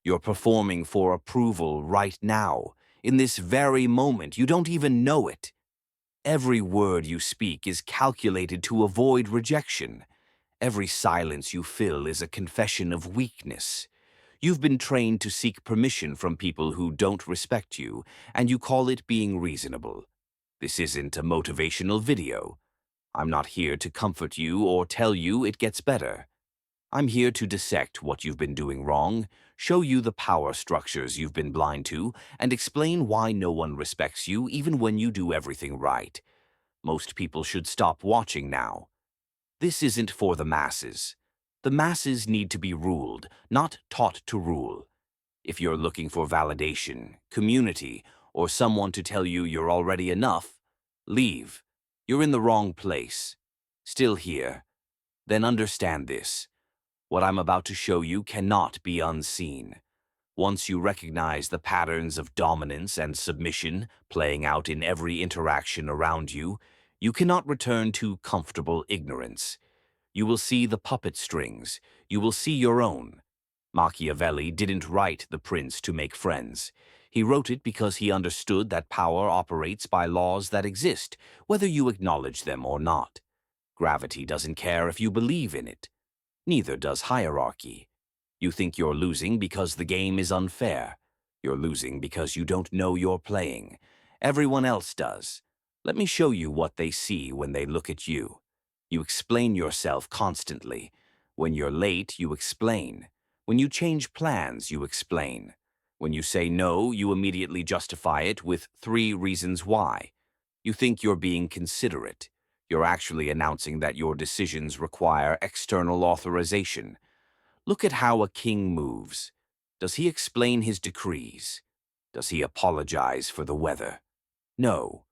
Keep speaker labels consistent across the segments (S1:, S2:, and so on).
S1: You're performing for approval right now, in this very moment. You don't even know it. Every word you speak is calculated to avoid rejection. Every silence you fill is a confession of weakness. You've been trained to seek permission from people who don't respect you, and you call it being reasonable. This isn't a motivational video. I'm not here to comfort you or tell you it gets better. I'm here to dissect what you've been doing wrong, show you the power structures you've been blind to, and explain why no one respects you even when you do everything right. Most people should stop watching now. This isn't for the masses. The masses need to be ruled, not taught to rule. If you're looking for validation, community, or someone to tell you you're already enough, leave. You're in the wrong place. Still here. Then understand this. What I'm about to show you cannot be unseen. Once you recognize the patterns of dominance and submission playing out in every interaction around you, you cannot return to comfortable ignorance. You will see the puppet strings. You will see your own. Machiavelli didn't write The Prince to make friends. He wrote it because he understood that power operates by laws that exist, whether you acknowledge them or not. Gravity doesn't care if you believe in it. Neither does hierarchy. You think you're losing because the game is unfair. You're losing because you don't know you're playing. Everyone else does. Let me show you what they see when they look at you. You explain yourself constantly. When you're late, you explain. When you change plans, you explain. When you say no, you immediately justify it with 3 reasons why. You think you're being considerate. You're actually announcing that your decisions require external authorization. Look at how a king moves. Does he explain his decrees? Does he apologize for the weather? No.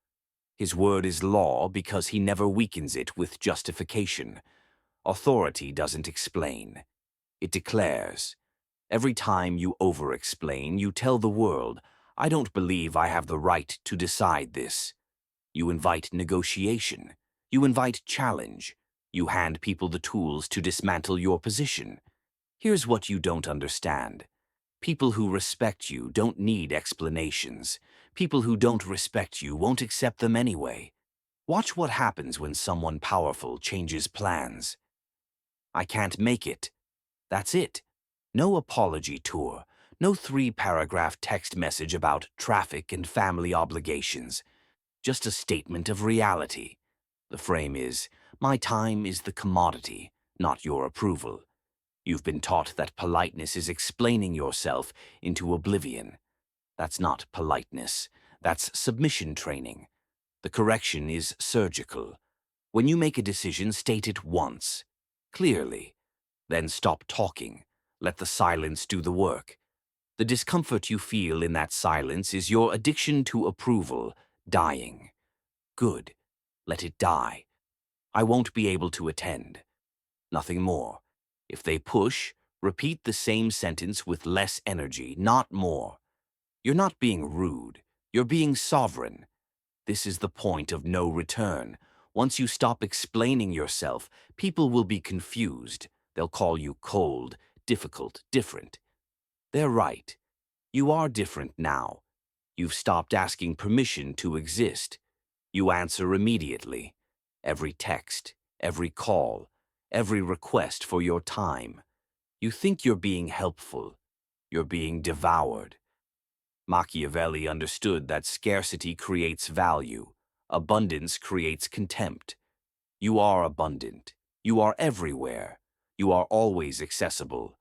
S1: His word is law because he never weakens it with justification. Authority doesn't explain. It declares. Every time you over-explain, you tell the world, I don't believe I have the right to decide this. You invite negotiation. You invite challenge. You hand people the tools to dismantle your position. Here's what you don't understand. People who respect you don't need explanations. People who don't respect you won't accept them anyway. Watch what happens when someone powerful changes plans. I can't make it. That's it. No apology tour. No 3-paragraph text message about traffic and family obligations. Just a statement of reality. The frame is, my time is the commodity, not your approval. You've been taught that politeness is explaining yourself into oblivion. That's not politeness. That's submission training. The correction is surgical. When you make a decision, state it once, clearly. Then stop talking. Let the silence do the work. The discomfort you feel in that silence is your addiction to approval dying. Good. Let it die. I won't be able to attend. Nothing more. If they push, repeat the same sentence with less energy, not more. You're not being rude. You're being sovereign. This is the point of no return. Once you stop explaining yourself, people will be confused. They'll call you cold, difficult, different. They're right. You are different now. You've stopped asking permission to exist. You answer immediately. Every text, every call, every request for your time. You think you're being helpful. You're being devoured. Machiavelli understood that scarcity creates value. Abundance creates contempt. You are abundant. You are everywhere. You are always accessible.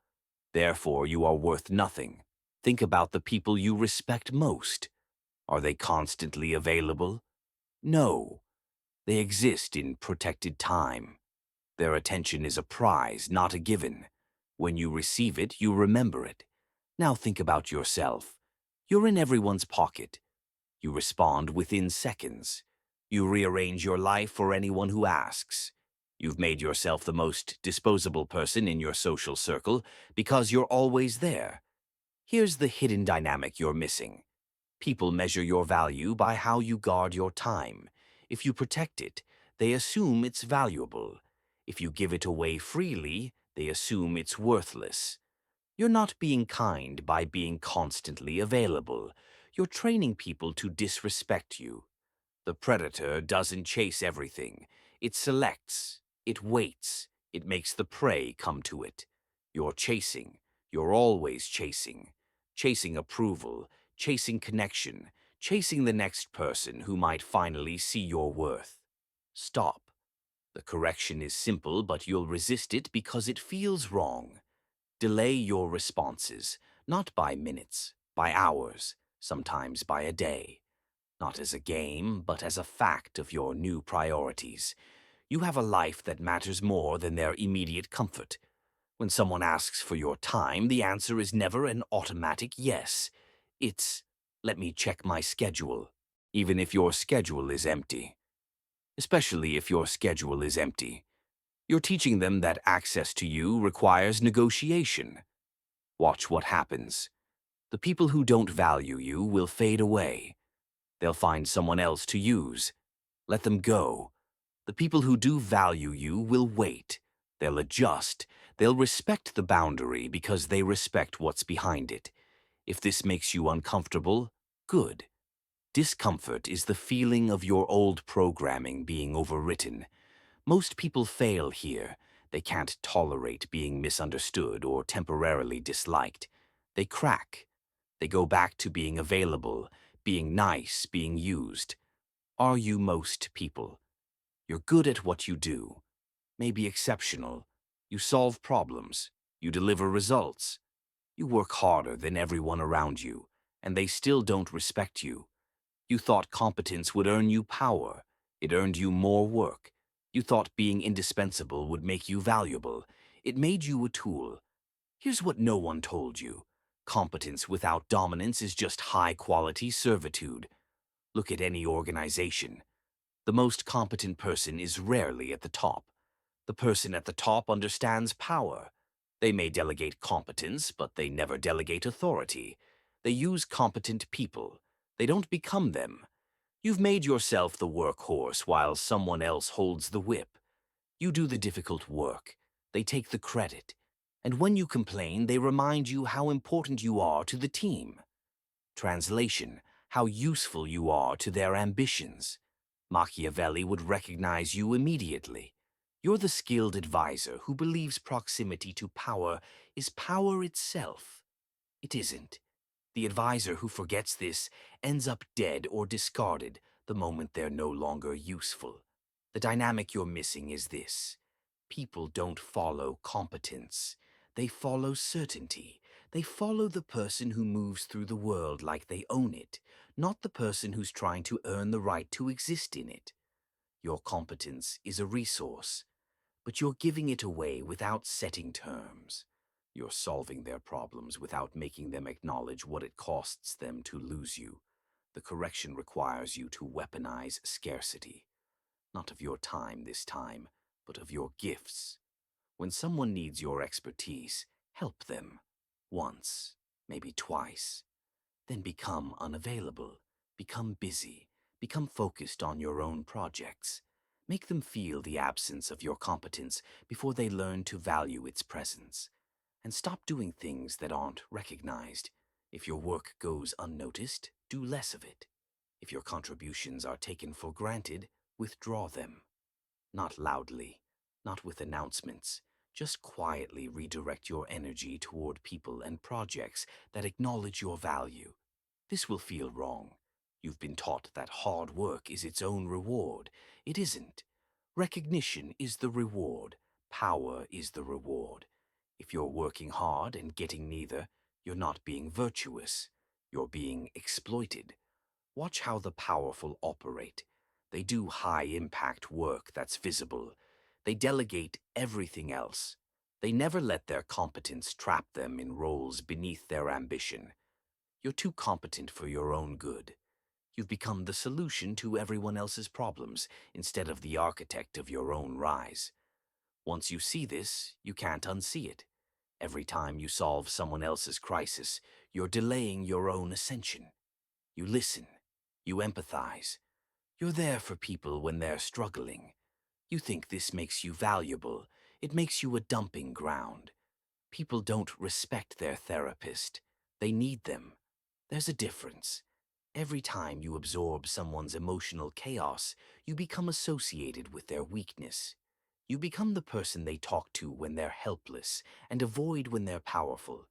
S1: Therefore, you are worth nothing. Think about the people you respect most. Are they constantly available? No. They exist in protected time. Their attention is a prize, not a given. When you receive it, you remember it. Now think about yourself. You're in everyone's pocket. You respond within seconds. You rearrange your life for anyone who asks. You've made yourself the most disposable person in your social circle because you're always there. Here's the hidden dynamic you're missing. People measure your value by how you guard your time. If you protect it, they assume it's valuable. If you give it away freely, they assume it's worthless. You're not being kind by being constantly available. You're training people to disrespect you. The predator doesn't chase everything. It selects, it waits, it makes the prey come to it. You're chasing, you're always chasing. Chasing approval, chasing connection, chasing the next person who might finally see your worth. Stop. The correction is simple, but you'll resist it because it feels wrong. Delay your responses, not by minutes, by hours, sometimes by a day. Not as a game, but as a fact of your new priorities. You have a life that matters more than their immediate comfort. When someone asks for your time, the answer is never an automatic yes. It's, let me check my schedule, even if your schedule is empty. Especially if your schedule is empty. You're teaching them that access to you requires negotiation. Watch what happens. The people who don't value you will fade away. They'll find someone else to use. Let them go. The people who do value you will wait. They'll adjust. They'll respect the boundary because they respect what's behind it. If this makes you uncomfortable, good. Discomfort is the feeling of your old programming being overwritten. Most people fail here. They can't tolerate being misunderstood or temporarily disliked. They crack. They go back to being available, being nice, being used. Are you most people? You're good at what you do. Maybe exceptional. You solve problems. You deliver results. You work harder than everyone around you, and they still don't respect you. You thought competence would earn you power. It earned you more work. You thought being indispensable would make you valuable. It made you a tool. Here's what no one told you. Competence without dominance is just high-quality servitude. Look at any organization. The most competent person is rarely at the top. The person at the top understands power. They may delegate competence, but they never delegate authority. They use competent people. They don't become them. You've made yourself the workhorse while someone else holds the whip. You do the difficult work. They take the credit. And when you complain, they remind you how important you are to the team. Translation, how useful you are to their ambitions. Machiavelli would recognize you immediately. You're the skilled advisor who believes proximity to power is power itself. It isn't. The advisor who forgets this ends up dead or discarded the moment they're no longer useful. The dynamic you're missing is this. People don't follow competence. They follow certainty. They follow the person who moves through the world like they own it, not the person who's trying to earn the right to exist in it. Your competence is a resource, but you're giving it away without setting terms. You're solving their problems without making them acknowledge what it costs them to lose you. The correction requires you to weaponize scarcity. Not of your time this time, but of your gifts. When someone needs your expertise, help them. Once, maybe twice. Then become unavailable. Become busy. Become focused on your own projects. Make them feel the absence of your competence before they learn to value its presence. And stop doing things that aren't recognized. If your work goes unnoticed, do less of it. If your contributions are taken for granted, withdraw them. Not loudly, not with announcements. Just quietly redirect your energy toward people and projects that acknowledge your value. This will feel wrong. You've been taught that hard work is its own reward. It isn't. Recognition is the reward. Power is the reward. If you're working hard and getting neither, you're not being virtuous. You're being exploited. Watch how the powerful operate. They do high-impact work that's visible. They delegate everything else. They never let their competence trap them in roles beneath their ambition. You're too competent for your own good. You've become the solution to everyone else's problems instead of the architect of your own rise. Once you see this, you can't unsee it. Every time you solve someone else's crisis, you're delaying your own ascension. You listen. You empathize. You're there for people when they're struggling. You think this makes you valuable. It makes you a dumping ground. People don't respect their therapist. They need them. There's a difference. Every time you absorb someone's emotional chaos, you become associated with their weakness. You become the person they talk to when they're helpless and avoid when they're powerful.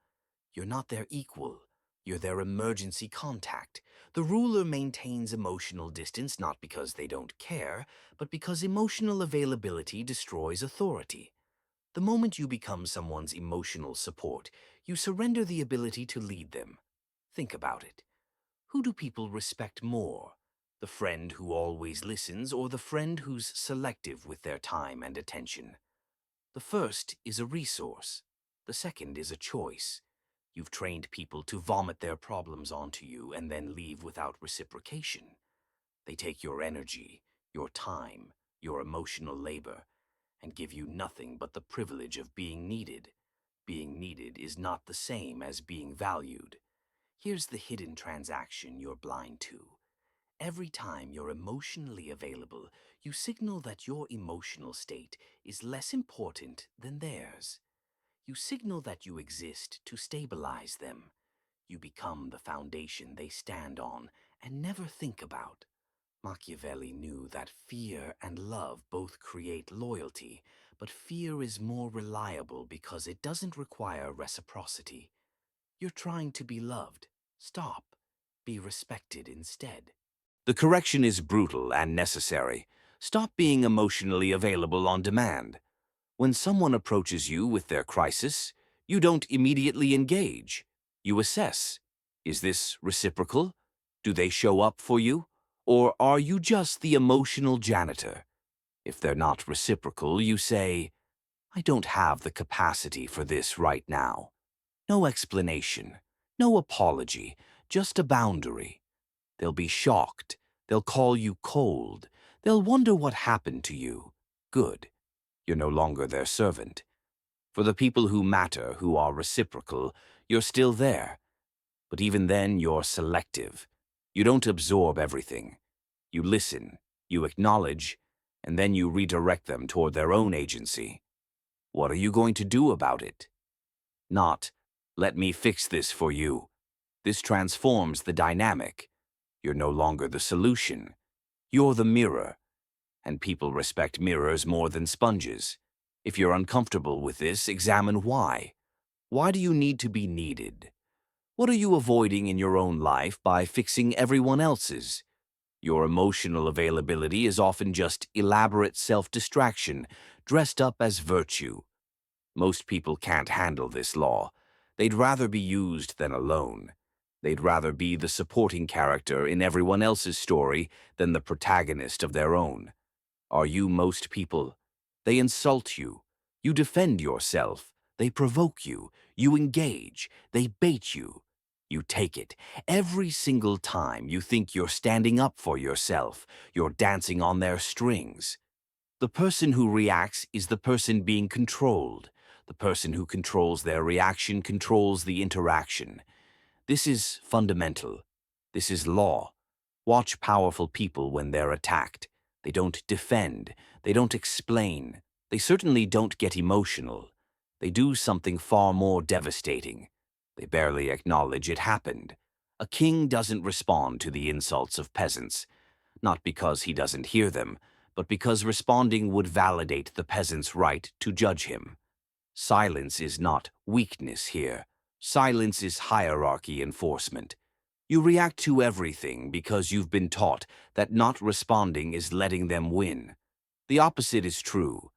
S1: You're not their equal. You're their emergency contact. The ruler maintains emotional distance not because they don't care, but because emotional availability destroys authority. The moment you become someone's emotional support, you surrender the ability to lead them. Think about it. Who do people respect more? The friend who always listens or the friend who's selective with their time and attention? The first is a resource. The second is a choice. You've trained people to vomit their problems onto you and then leave without reciprocation. They take your energy, your time, your emotional labor, and give you nothing but the privilege of being needed. Being needed is not the same as being valued. Here's the hidden transaction you're blind to. Every time you're emotionally available, you signal that your emotional state is less important than theirs. You signal that you exist to stabilize them. You become the foundation they stand on and never think about. Machiavelli knew that fear and love both create loyalty, but fear is more reliable because it doesn't require reciprocity. You're trying to be loved. Stop. Be respected instead. The correction is brutal and necessary. Stop being emotionally available on demand. When someone approaches you with their crisis, you don't immediately engage. You assess. Is this reciprocal? Do they show up for you? Or are you just the emotional janitor? If they're not reciprocal, you say, I don't have the capacity for this right now. No explanation, no apology, just a boundary. They'll be shocked. They'll call you cold. They'll wonder what happened to you. Good. You're no longer their servant. For the people who matter, who are reciprocal, you're still there. But even then, you're selective. You don't absorb everything. You listen, you acknowledge, and then you redirect them toward their own agency. What are you going to do about it? Not, let me fix this for you. This transforms the dynamic. You're no longer the solution. You're the mirror. And people respect mirrors more than sponges. If you're uncomfortable with this, examine why. Why do you need to be needed? What are you avoiding in your own life by fixing everyone else's? Your emotional availability is often just elaborate self-distraction, dressed up as virtue. Most people can't handle this law. They'd rather be used than alone. They'd rather be the supporting character in everyone else's story than the protagonist of their own. Are you most people? They insult you. You defend yourself. They provoke you. You engage. They bait you. You take it. Every single time you think you're standing up for yourself, you're dancing on their strings. The person who reacts is the person being controlled. The person who controls their reaction controls the interaction. This is fundamental. This is law. Watch powerful people when they're attacked. They don't defend. They don't explain. They certainly don't get emotional. They do something far more devastating. They barely acknowledge it happened. A king doesn't respond to the insults of peasants, not because he doesn't hear them, but because responding would validate the peasant's right to judge him. Silence is not weakness here. Silence is hierarchy enforcement. You react to everything because you've been taught that not responding is letting them win. The opposite is true.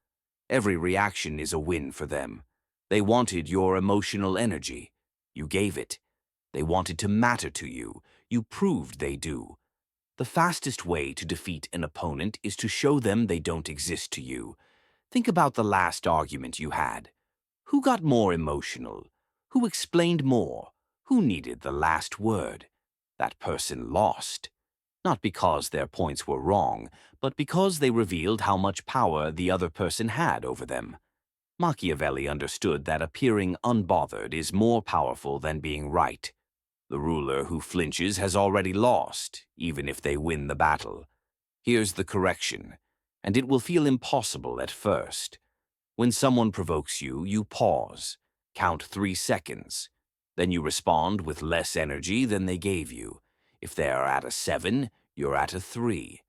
S1: Every reaction is a win for them. They wanted your emotional energy. You gave it. They wanted to matter to you. You proved they do. The fastest way to defeat an opponent is to show them they don't exist to you. Think about the last argument you had. Who got more emotional? Who explained more? Who needed the last word? That person lost. Not because their points were wrong, but because they revealed how much power the other person had over them. Machiavelli understood that appearing unbothered is more powerful than being right. The ruler who flinches has already lost, even if they win the battle. Here's the correction, and it will feel impossible at first. When someone provokes you, you pause. Count 3 seconds. Then you respond with less energy than they gave you. If they're at a 7, you're at a 3.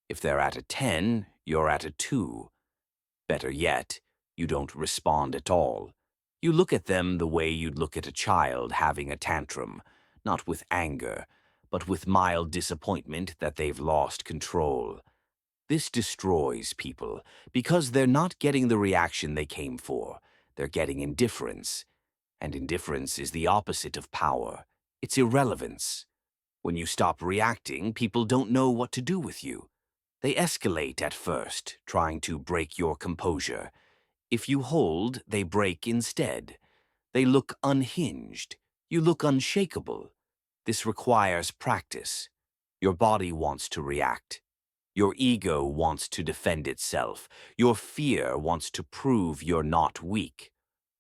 S1: If they're at a 10, you're at a 2. Better yet, you don't respond at all. You look at them the way you'd look at a child having a tantrum, not with anger, but with mild disappointment that they've lost control. This destroys people because they're not getting the reaction they came for. They're getting indifference. And indifference is the opposite of power. It's irrelevance. When you stop reacting, people don't know what to do with you. They escalate at first, trying to break your composure. If you hold, they break instead. They look unhinged. You look unshakable. This requires practice. Your body wants to react. Your ego wants to defend itself. Your fear wants to prove you're not weak.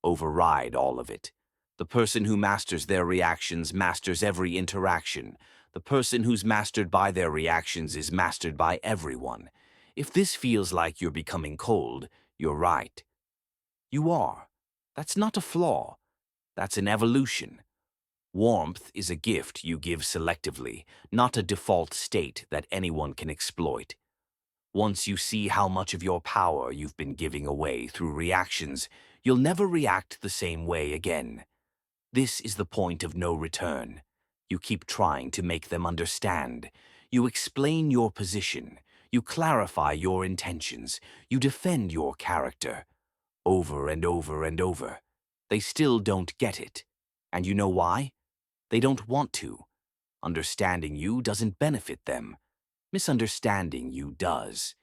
S1: Override all of it. The person who masters their reactions masters every interaction. The person who's mastered by their reactions is mastered by everyone. If this feels like you're becoming cold, you're right. You are. That's not a flaw. That's an evolution. Warmth is a gift you give selectively, not a default state that anyone can exploit. Once you see how much of your power you've been giving away through reactions, you'll never react the same way again. This is the point of no return. You keep trying to make them understand. You explain your position. You clarify your intentions. You defend your character. Over and over and over. They still don't get it. And you know why? They don't want to. Understanding you doesn't benefit them. Misunderstanding you does.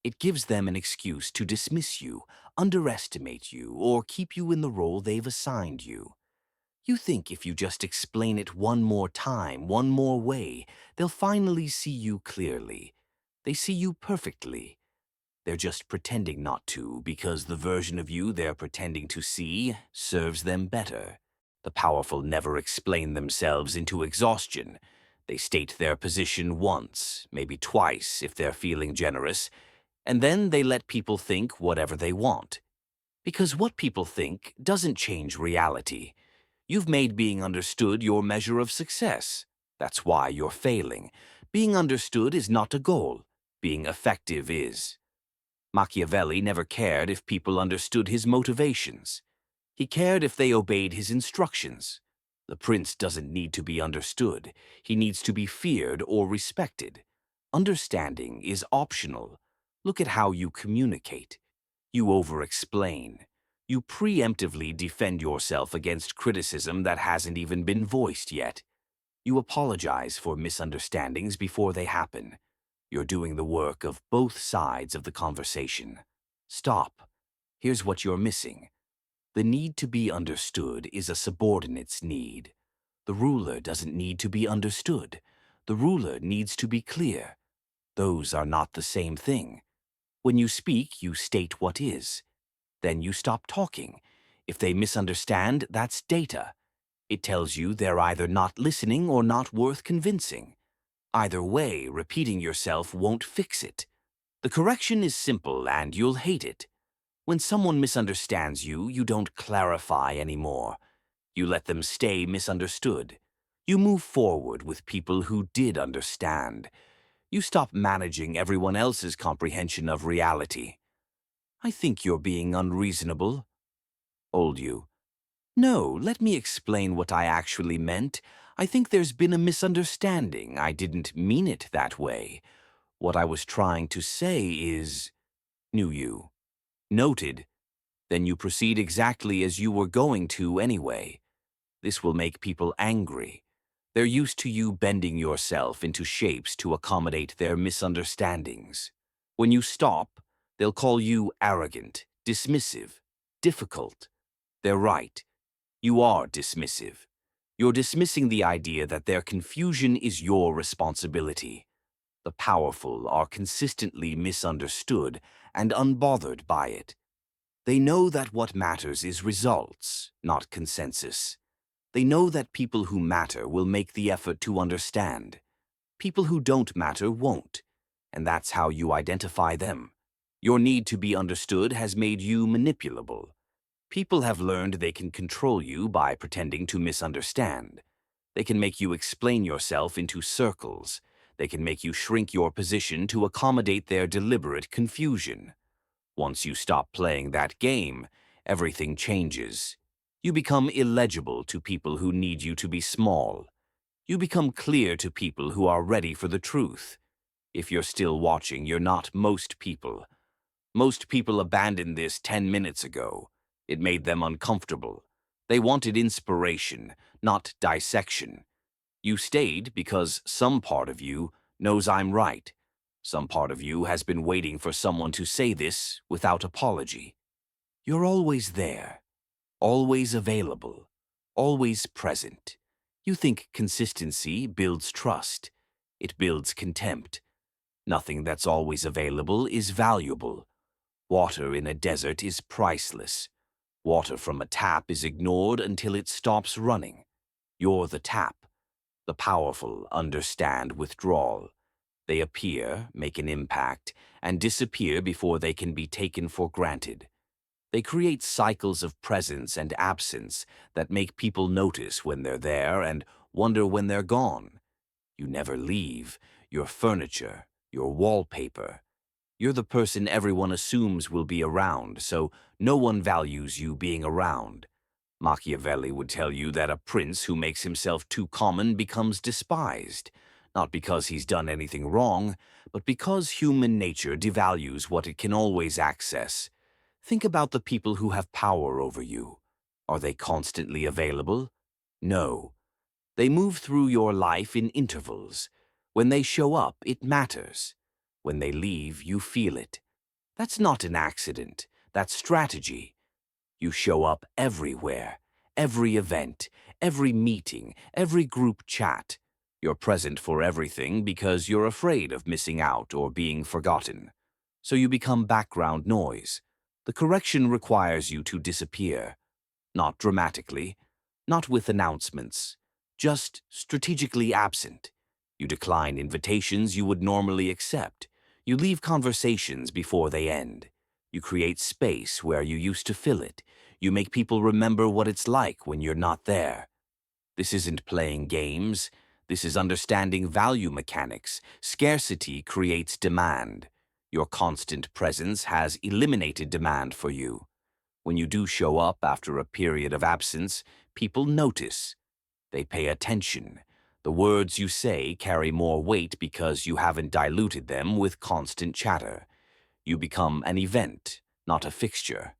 S1: It gives them an excuse to dismiss you, underestimate you, or keep you in the role they've assigned you. You think if you just explain it one more time, one more way, they'll finally see you clearly. They see you perfectly. They're just pretending not to because the version of you they're pretending to see serves them better. The powerful never explain themselves into exhaustion. They state their position once, maybe twice if they're feeling generous, and then they let people think whatever they want. Because what people think doesn't change reality. You've made being understood your measure of success. That's why you're failing. Being understood is not a goal. Being effective is. Machiavelli never cared if people understood his motivations. He cared if they obeyed his instructions. The prince doesn't need to be understood. He needs to be feared or respected. Understanding is optional. Look at how you communicate. You over-explain. You preemptively defend yourself against criticism that hasn't even been voiced yet. You apologize for misunderstandings before they happen. You're doing the work of both sides of the conversation. Stop. Here's what you're missing. The need to be understood is a subordinate's need. The ruler doesn't need to be understood. The ruler needs to be clear. Those are not the same thing. When you speak, you state what is. Then you stop talking. If they misunderstand, that's data. It tells you they're either not listening or not worth convincing. Either way, repeating yourself won't fix it. The correction is simple and you'll hate it. When someone misunderstands you, you don't clarify anymore. You let them stay misunderstood. You move forward with people who did understand. You stop managing everyone else's comprehension of reality. I think you're being unreasonable. Old you. No, let me explain what I actually meant. I think there's been a misunderstanding. I didn't mean it that way. What I was trying to say is... New you. Noted. Then you proceed exactly as you were going to anyway. This will make people angry. They're used to you bending yourself into shapes to accommodate their misunderstandings. When you stop, they'll call you arrogant, dismissive, difficult. They're right. You are dismissive. You're dismissing the idea that their confusion is your responsibility. The powerful are consistently misunderstood and unbothered by it. They know that what matters is results, not consensus. They know that people who matter will make the effort to understand. People who don't matter won't, and that's how you identify them. Your need to be understood has made you manipulable. People have learned they can control you by pretending to misunderstand. They can make you explain yourself into circles. They can make you shrink your position to accommodate their deliberate confusion. Once you stop playing that game, everything changes. You become illegible to people who need you to be small. You become clear to people who are ready for the truth. If you're still watching, you're not most people. Most people abandoned this 10 minutes ago. It made them uncomfortable. They wanted inspiration, not dissection. You stayed because some part of you knows I'm right. Some part of you has been waiting for someone to say this without apology. You're always there, always available, always present. You think consistency builds trust. It builds contempt. Nothing that's always available is valuable. Water in a desert is priceless. Water from a tap is ignored until it stops running. You're the tap. The powerful understand withdrawal. They appear, make an impact, and disappear before they can be taken for granted. They create cycles of presence and absence that make people notice when they're there and wonder when they're gone. You never leave. Your furniture, your wallpaper. You're the person everyone assumes will be around, so no one values you being around. Machiavelli would tell you that a prince who makes himself too common becomes despised, not because he's done anything wrong, but because human nature devalues what it can always access. Think about the people who have power over you. Are they constantly available? No. They move through your life in intervals. When they show up, it matters. When they leave, you feel it. That's not an accident. That's strategy. You show up everywhere, every event, every meeting, every group chat. You're present for everything because you're afraid of missing out or being forgotten. So you become background noise. The correction requires you to disappear. Not dramatically, not with announcements, just strategically absent. You decline invitations you would normally accept. You leave conversations before they end. You create space where you used to fill it. You make people remember what it's like when you're not there. This isn't playing games. This is understanding value mechanics. Scarcity creates demand. Your constant presence has eliminated demand for you. When you do show up after a period of absence, people notice. They pay attention. The words you say carry more weight because you haven't diluted them with constant chatter. You become an event, not a fixture.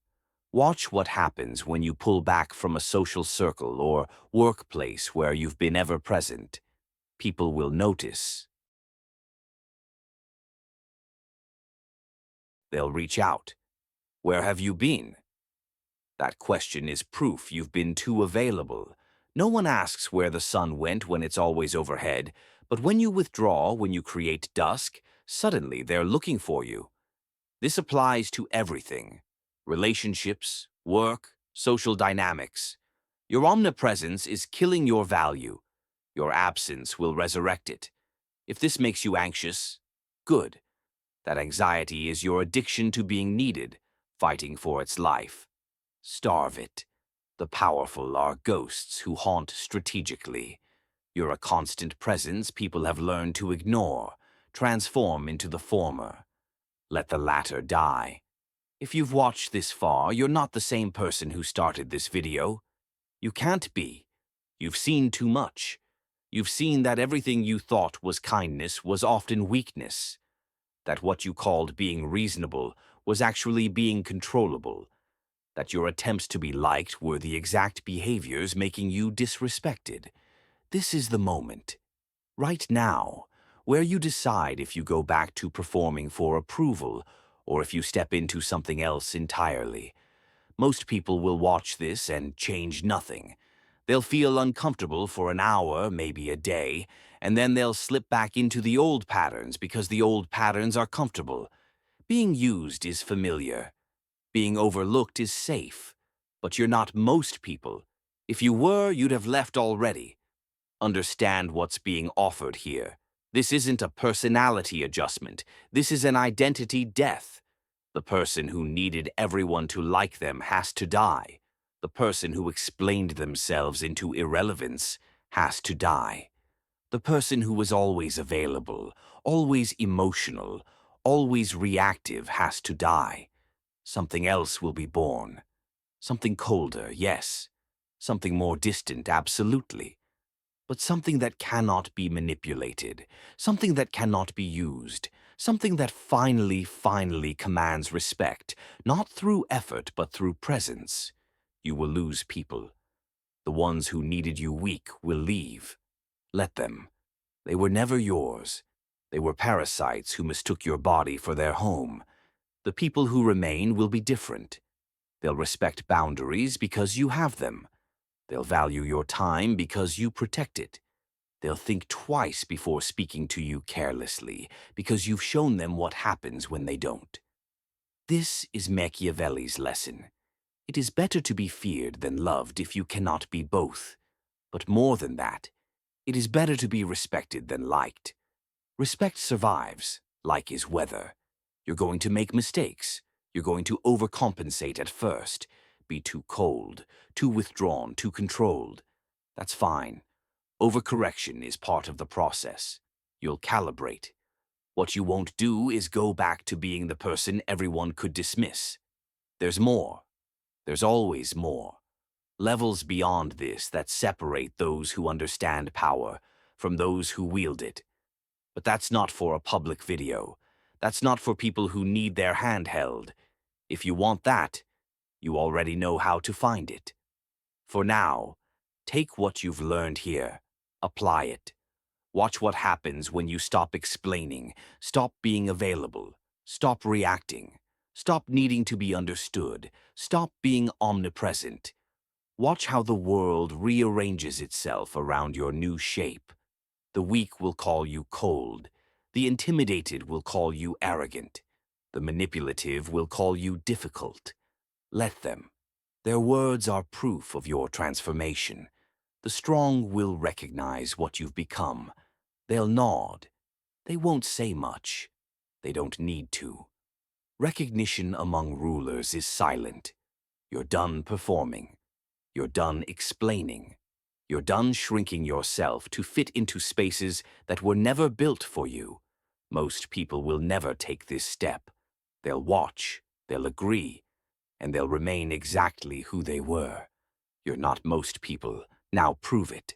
S1: Watch what happens when you pull back from a social circle or workplace where you've been ever present. People will notice. They'll reach out. Where have you been? That question is proof you've been too available. No one asks where the sun went when it's always overhead, but when you withdraw, when you create dusk, suddenly they're looking for you. This applies to everything. Relationships, work, social dynamics. Your omnipresence is killing your value. Your absence will resurrect it. If this makes you anxious, good. That anxiety is your addiction to being needed, fighting for its life. Starve it. The powerful are ghosts who haunt strategically. You're a constant presence people have learned to ignore, transform into the former. Let the latter die. If you've watched this far, you're not the same person who started this video. You can't be. You've seen too much. You've seen that everything you thought was kindness was often weakness. That what you called being reasonable was actually being controllable. That your attempts to be liked were the exact behaviors making you disrespected. This is the moment, right now, where you decide if you go back to performing for approval or if you step into something else entirely. Most people will watch this and change nothing. They'll feel uncomfortable for an hour, maybe a day, and then they'll slip back into the old patterns because the old patterns are comfortable. Being used is familiar. Being overlooked is safe. But you're not most people. If you were, you'd have left already. Understand what's being offered here. This isn't a personality adjustment. This is an identity death. The person who needed everyone to like them has to die. The person who explained themselves into irrelevance has to die. The person who was always available, always emotional, always reactive has to die. Something else will be born. Something colder, yes. Something more distant, absolutely. But something that cannot be manipulated, something that cannot be used, something that finally commands respect, not through effort but through presence. You will lose people. The ones who needed you weak will leave. Let them. They were never yours. They were parasites who mistook your body for their home. The people who remain will be different. They'll respect boundaries because you have them. They'll value your time because you protect it. They'll think twice before speaking to you carelessly because you've shown them what happens when they don't. This is Machiavelli's lesson. It is better to be feared than loved if you cannot be both. But more than that, it is better to be respected than liked. Respect survives, like is weather. You're going to make mistakes. You're going to overcompensate at first, be too cold, too withdrawn, too controlled. That's fine. Overcorrection is part of the process. You'll calibrate. What you won't do is go back to being the person everyone could dismiss. There's more. There's always more. Levels beyond this that separate those who understand power from those who wield it. But that's not for a public video. That's not for people who need their hand held. If you want that, you already know how to find it. For now, take what you've learned here, apply it. Watch what happens when you stop explaining, stop being available, stop reacting, stop needing to be understood, stop being omnipresent. Watch how the world rearranges itself around your new shape. The weak will call you cold. The intimidated will call you arrogant. The manipulative will call you difficult. Let them. Their words are proof of your transformation. The strong will recognize what you've become. They'll nod. They won't say much. They don't need to. Recognition among rulers is silent. You're done performing. You're done explaining. You're done shrinking yourself to fit into spaces that were never built for you. Most people will never take this step. They'll watch, they'll agree, and they'll remain exactly who they were. You're not most people. Now prove it.